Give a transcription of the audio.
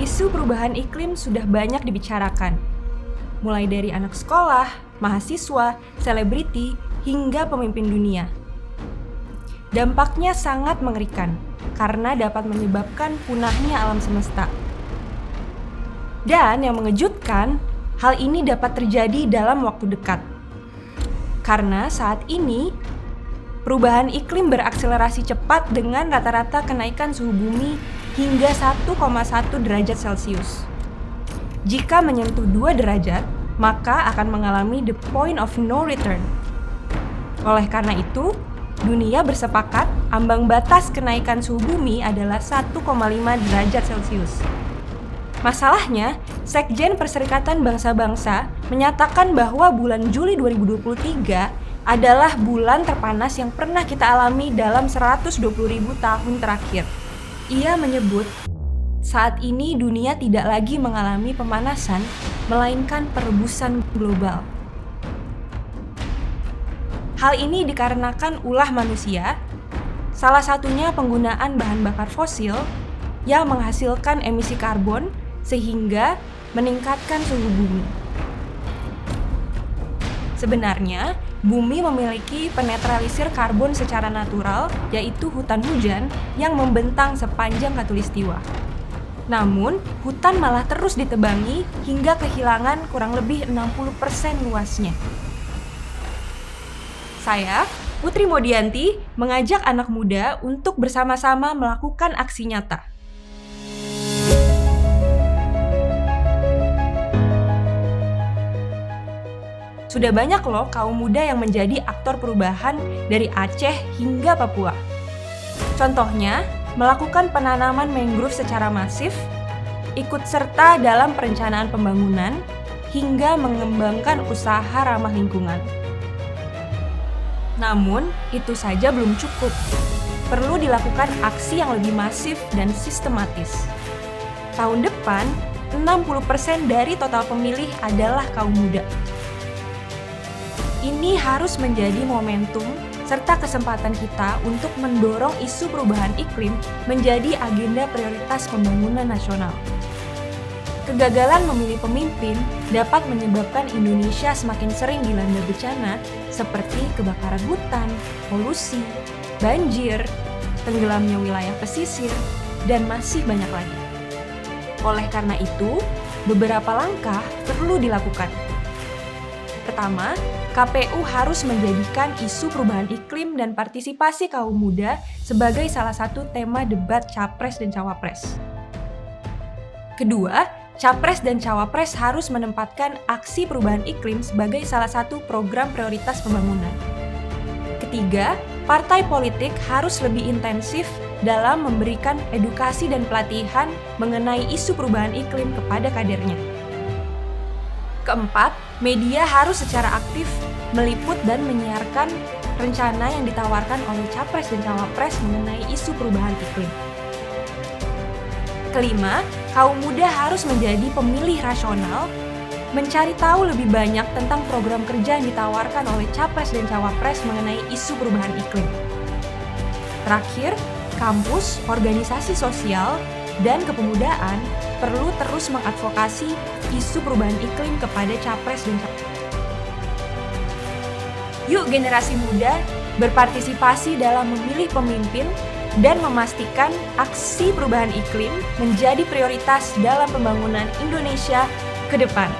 Isu perubahan iklim sudah banyak dibicarakan, mulai dari anak sekolah, mahasiswa, selebriti, hingga pemimpin dunia. Dampaknya sangat mengerikan karena dapat menyebabkan punahnya alam semesta. Dan yang mengejutkan, hal ini dapat terjadi dalam waktu dekat. Karena saat ini, perubahan iklim berakselerasi cepat dengan rata-rata kenaikan suhu bumi hingga 1,1 derajat Celcius. Jika menyentuh 2 derajat, maka akan mengalami the point of no return. Oleh karena itu, dunia bersepakat ambang batas kenaikan suhu bumi adalah 1,5 derajat Celcius. Masalahnya, Sekjen Perserikatan Bangsa-Bangsa menyatakan bahwa bulan Juli 2023 adalah bulan terpanas yang pernah kita alami dalam 120.000 tahun terakhir. Ia menyebut, saat ini dunia tidak lagi mengalami pemanasan, melainkan perebusan global. Hal ini dikarenakan ulah manusia, salah satunya penggunaan bahan bakar fosil yang menghasilkan emisi karbon sehingga meningkatkan suhu bumi. Sebenarnya, bumi memiliki penetralisir karbon secara natural, yaitu hutan hujan yang membentang sepanjang khatulistiwa. Namun, hutan malah terus ditebangi hingga kehilangan kurang lebih 60% luasnya. Saya, Putri Modianti, mengajak anak muda untuk bersama-sama melakukan aksi nyata. Sudah banyak loh kaum muda yang menjadi aktor perubahan dari Aceh hingga Papua. Contohnya, melakukan penanaman mangrove secara masif, ikut serta dalam perencanaan pembangunan, hingga mengembangkan usaha ramah lingkungan. Namun, itu saja belum cukup. Perlu dilakukan aksi yang lebih masif dan sistematis. Tahun depan, 60% dari total pemilih adalah kaum muda. Ini harus menjadi momentum serta kesempatan kita untuk mendorong isu perubahan iklim menjadi agenda prioritas pembangunan nasional. Kegagalan memilih pemimpin dapat menyebabkan Indonesia semakin sering dilanda bencana seperti kebakaran hutan, polusi, banjir, tenggelamnya wilayah pesisir, dan masih banyak lagi. Oleh karena itu, beberapa langkah perlu dilakukan. Pertama, KPU harus menjadikan isu perubahan iklim dan partisipasi kaum muda sebagai salah satu tema debat Capres dan Cawapres. Kedua, Capres dan Cawapres harus menempatkan aksi perubahan iklim sebagai salah satu program prioritas pembangunan. Ketiga, partai politik harus lebih intensif dalam memberikan edukasi dan pelatihan mengenai isu perubahan iklim kepada kadernya. Keempat, media harus secara aktif meliput dan menyiarkan rencana yang ditawarkan oleh Capres dan Cawapres mengenai isu perubahan iklim. Kelima, kaum muda harus menjadi pemilih rasional, mencari tahu lebih banyak tentang program kerja yang ditawarkan oleh Capres dan Cawapres mengenai isu perubahan iklim. Terakhir, kampus, organisasi sosial, dan kepemudaan perlu terus mengadvokasi isu perubahan iklim kepada Capres dan Cawapres. Yuk generasi muda berpartisipasi dalam memilih pemimpin dan memastikan aksi perubahan iklim menjadi prioritas dalam pembangunan Indonesia ke depan.